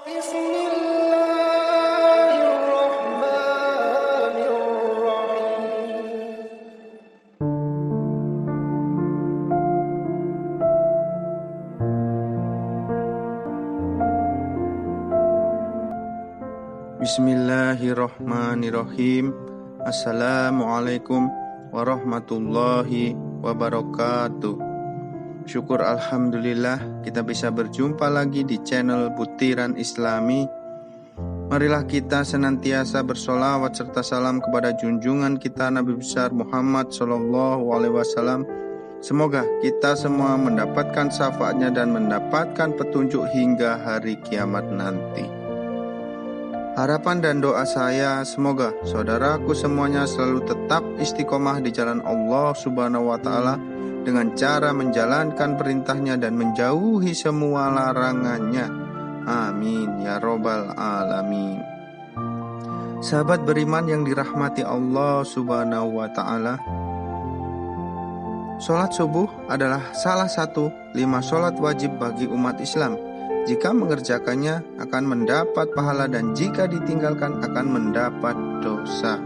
Bismillahirrahmanirrahim. Assalamualaikum warahmatullahi wabarakatuh. Syukur alhamdulillah kita bisa berjumpa lagi di channel Butiran Islami. Marilah kita senantiasa bersolawat serta salam kepada junjungan kita Nabi besar Muhammad SAW. Semoga kita semua mendapatkan syafaatnya dan mendapatkan petunjuk hingga hari kiamat nanti. Harapan dan doa saya semoga saudaraku semuanya selalu tetap istiqomah di jalan Allah Subhanahu wa Ta'ala dengan cara menjalankan perintahnya dan menjauhi semua larangannya. Amin ya robbal alamin. Sahabat beriman yang dirahmati Allah Subhanahu wa Ta'ala, sholat subuh adalah salah satu 5 sholat wajib bagi umat Islam. Jika mengerjakannya akan mendapat pahala dan jika ditinggalkan akan mendapat dosa.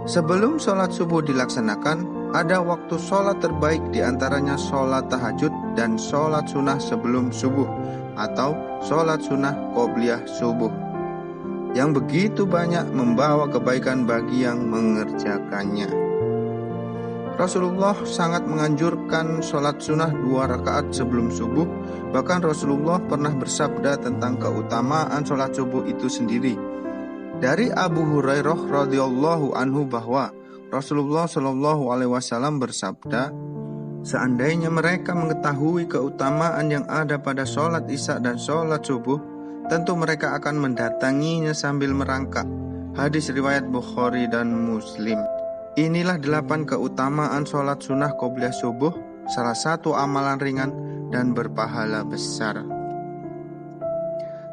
Sebelum sholat subuh dilaksanakan, ada waktu sholat terbaik diantaranya sholat tahajud dan sholat sunnah sebelum subuh atau sholat sunnah qobliyah subuh, yang begitu banyak membawa kebaikan bagi yang mengerjakannya. Rasulullah sangat menganjurkan sholat sunnah 2 rakaat sebelum subuh. Bahkan Rasulullah pernah bersabda tentang keutamaan sholat subuh itu sendiri. Dari Abu Hurairah radhiyallahu anhu bahwa Rasulullah Shallallahu alaihi wasallam bersabda, seandainya mereka mengetahui keutamaan yang ada pada sholat isya dan sholat subuh, tentu mereka akan mendatanginya sambil merangkak. Hadis riwayat Bukhari dan Muslim. Inilah 8 keutamaan sholat sunnah qobliyah subuh, salah satu amalan ringan dan berpahala besar.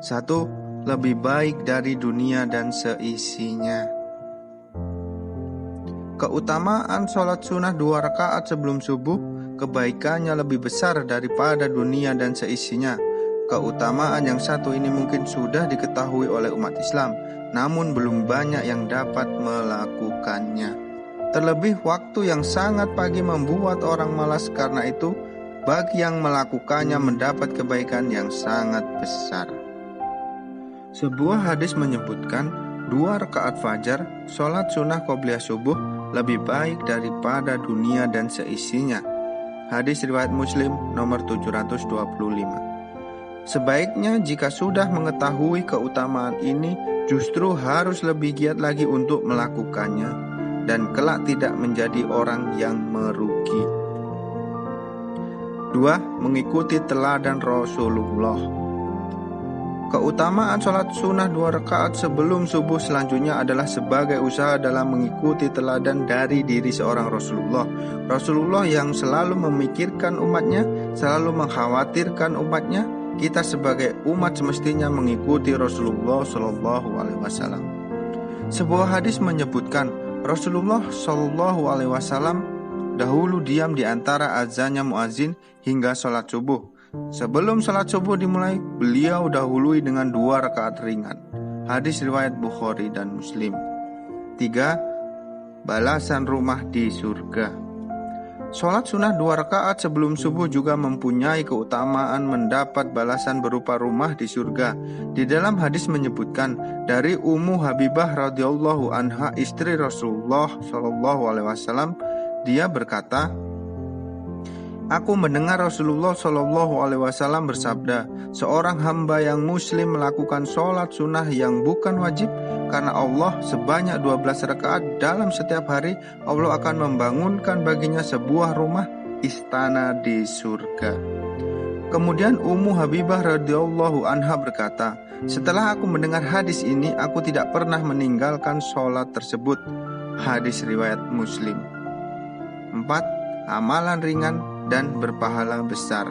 1. Lebih baik dari dunia dan seisinya. Keutamaan sholat sunnah 2 rakaat sebelum subuh, kebaikannya lebih besar daripada dunia dan seisinya. Keutamaan yang satu ini mungkin sudah diketahui oleh umat Islam, namun belum banyak yang dapat melakukannya. Terlebih waktu yang sangat pagi membuat orang malas, karena itu bagi yang melakukannya mendapat kebaikan yang sangat besar. Sebuah hadis menyebutkan 2 rakaat fajar, sholat sunnah qobliyah subuh lebih baik daripada dunia dan seisinya. Hadis riwayat Muslim nomor 725. Sebaiknya jika sudah mengetahui keutamaan ini, justru harus lebih giat lagi untuk melakukannya dan kelak tidak menjadi orang yang merugi. 2. Mengikuti teladan Rasulullah. Keutamaan sholat sunnah 2 rakaat sebelum subuh selanjutnya adalah sebagai usaha dalam mengikuti teladan dari diri seorang Rasulullah. Rasulullah yang selalu memikirkan umatnya, selalu mengkhawatirkan umatnya. Kita sebagai umat semestinya mengikuti Rasulullah SAW. Sebuah hadis menyebutkan Rasulullah SAW dahulu diam di antara azannya muazin hingga sholat subuh. Sebelum sholat subuh dimulai, beliau dahului dengan 2 rakaat ringan. Hadis riwayat Bukhari dan Muslim. 3. Balasan rumah di surga. Sholat sunnah 2 rakaat sebelum subuh juga mempunyai keutamaan mendapat balasan berupa rumah di surga. Di dalam hadis menyebutkan dari Ummu Habibah radhiyallahu anha, istri Rasulullah SAW, dia berkata, aku mendengar Rasulullah SAW bersabda, seorang hamba yang muslim melakukan sholat sunnah yang bukan wajib karena Allah sebanyak 12 rakaat dalam setiap hari, Allah akan membangunkan baginya sebuah rumah istana di surga. Kemudian Ummu Habibah radhiyallahu anha berkata, setelah aku mendengar hadis ini, aku tidak pernah meninggalkan sholat tersebut. Hadis riwayat Muslim. 4. Amalan ringan dan berpahala besar.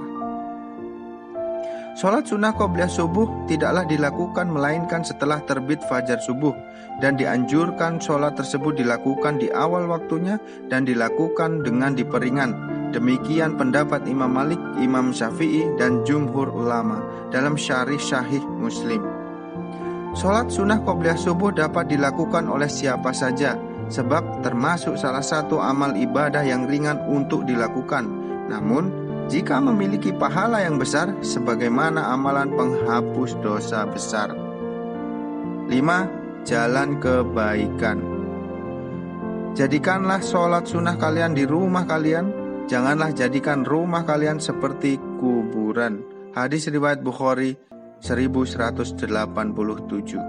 Sholat sunnah qobliyah subuh tidaklah dilakukan melainkan setelah terbit fajar subuh, dan dianjurkan sholat tersebut dilakukan di awal waktunya dan dilakukan dengan diperingan. Demikian pendapat Imam Malik, Imam Syafi'i, dan jumhur ulama dalam syarih Sahih Muslim. Sholat sunnah qobliyah subuh dapat dilakukan oleh siapa saja, sebab termasuk salah satu amal ibadah yang ringan untuk dilakukan. Namun, jika memiliki pahala yang besar, sebagaimana amalan penghapus dosa besar. 5. Jalan kebaikan. Jadikanlah sholat sunnah kalian di rumah kalian. Janganlah jadikan rumah kalian seperti kuburan. Hadis riwayat Bukhari 1187.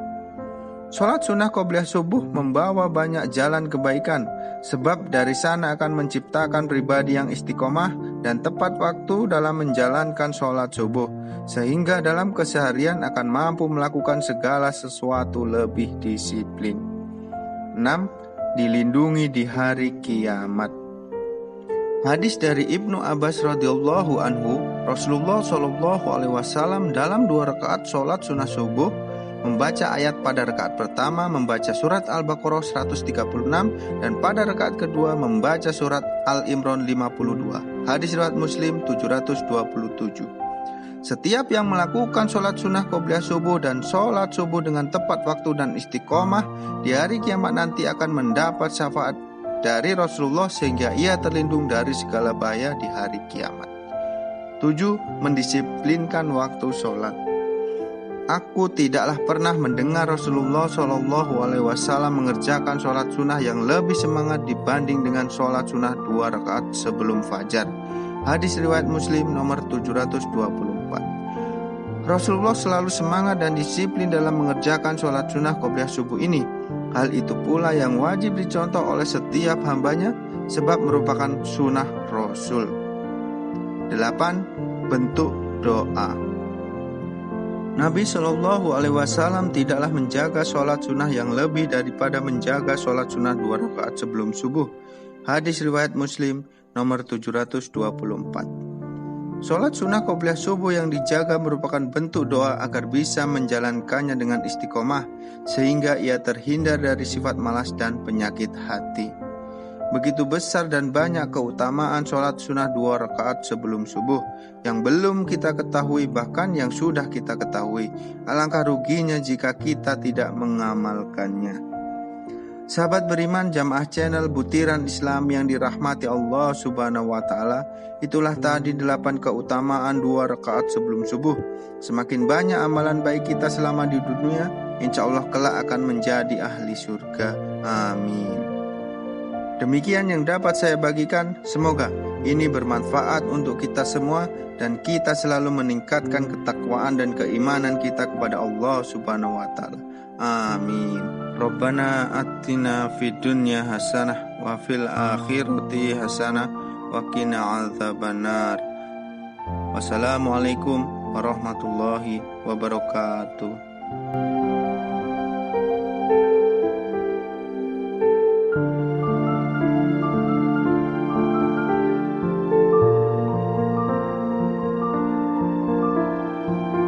Sholat sunnah qobliyah subuh membawa banyak jalan kebaikan, sebab dari sana akan menciptakan pribadi yang istiqomah dan tepat waktu dalam menjalankan sholat subuh, sehingga dalam keseharian akan mampu melakukan segala sesuatu lebih disiplin. 6. Dilindungi di hari kiamat. Hadis dari Ibnu Abbas radhiyallahu anhu, Rasulullah shallallahu alaihi wasallam dalam 2 rakaat sholat sunnah subuh membaca ayat pada rakaat pertama membaca surat Al-Baqarah 136 dan pada rakaat kedua membaca surat Al-Imran 52. Hadis riwayat Muslim 727. Setiap yang melakukan sholat sunnah qobliyah subuh dan sholat subuh dengan tepat waktu dan istiqomah di hari kiamat nanti akan mendapat syafaat dari Rasulullah sehingga ia terlindung dari segala bahaya di hari kiamat. 7. Mendisiplinkan waktu sholat. Aku tidaklah pernah mendengar Rasulullah Shallallahu Alaihi Wasallam mengerjakan sholat sunnah yang lebih semangat dibanding dengan sholat sunnah 2 rakaat sebelum fajar. Hadis riwayat Muslim nomor 724. Rasulullah selalu semangat dan disiplin dalam mengerjakan sholat sunnah qobliyah subuh ini. Hal itu pula yang wajib dicontoh oleh setiap hambanya, sebab merupakan sunnah Rasul. 8. Bentuk doa. Nabi Shallallahu Alaihi Wasallam tidaklah menjaga sholat sunnah yang lebih daripada menjaga sholat sunnah 2 rakaat sebelum subuh. Hadis riwayat Muslim nomor 724. Sholat sunnah qobliyah subuh yang dijaga merupakan bentuk doa agar bisa menjalankannya dengan istiqomah, sehingga ia terhindar dari sifat malas dan penyakit hati. Begitu besar dan banyak keutamaan sholat sunnah 2 rakaat sebelum subuh yang belum kita ketahui, bahkan yang sudah kita ketahui. Alangkah ruginya jika kita tidak mengamalkannya. Sahabat beriman jamaah channel Butiran Islam yang dirahmati Allah Subhanahu wa Ta'ala, itulah tadi 8 keutamaan 2 rakaat sebelum subuh. Semakin banyak amalan baik kita selama di dunia, insya Allah kelak akan menjadi ahli surga. Amin. Demikian yang dapat saya bagikan, semoga ini bermanfaat untuk kita semua dan kita selalu meningkatkan ketakwaan dan keimanan kita kepada Allah Subhanahu wa Ta'ala. Amin. Rabbana atina fid dunya hasanah wa fil akhirati hasanah wa qina adzabannar. Wassalamualaikum warahmatullahi wabarakatuh.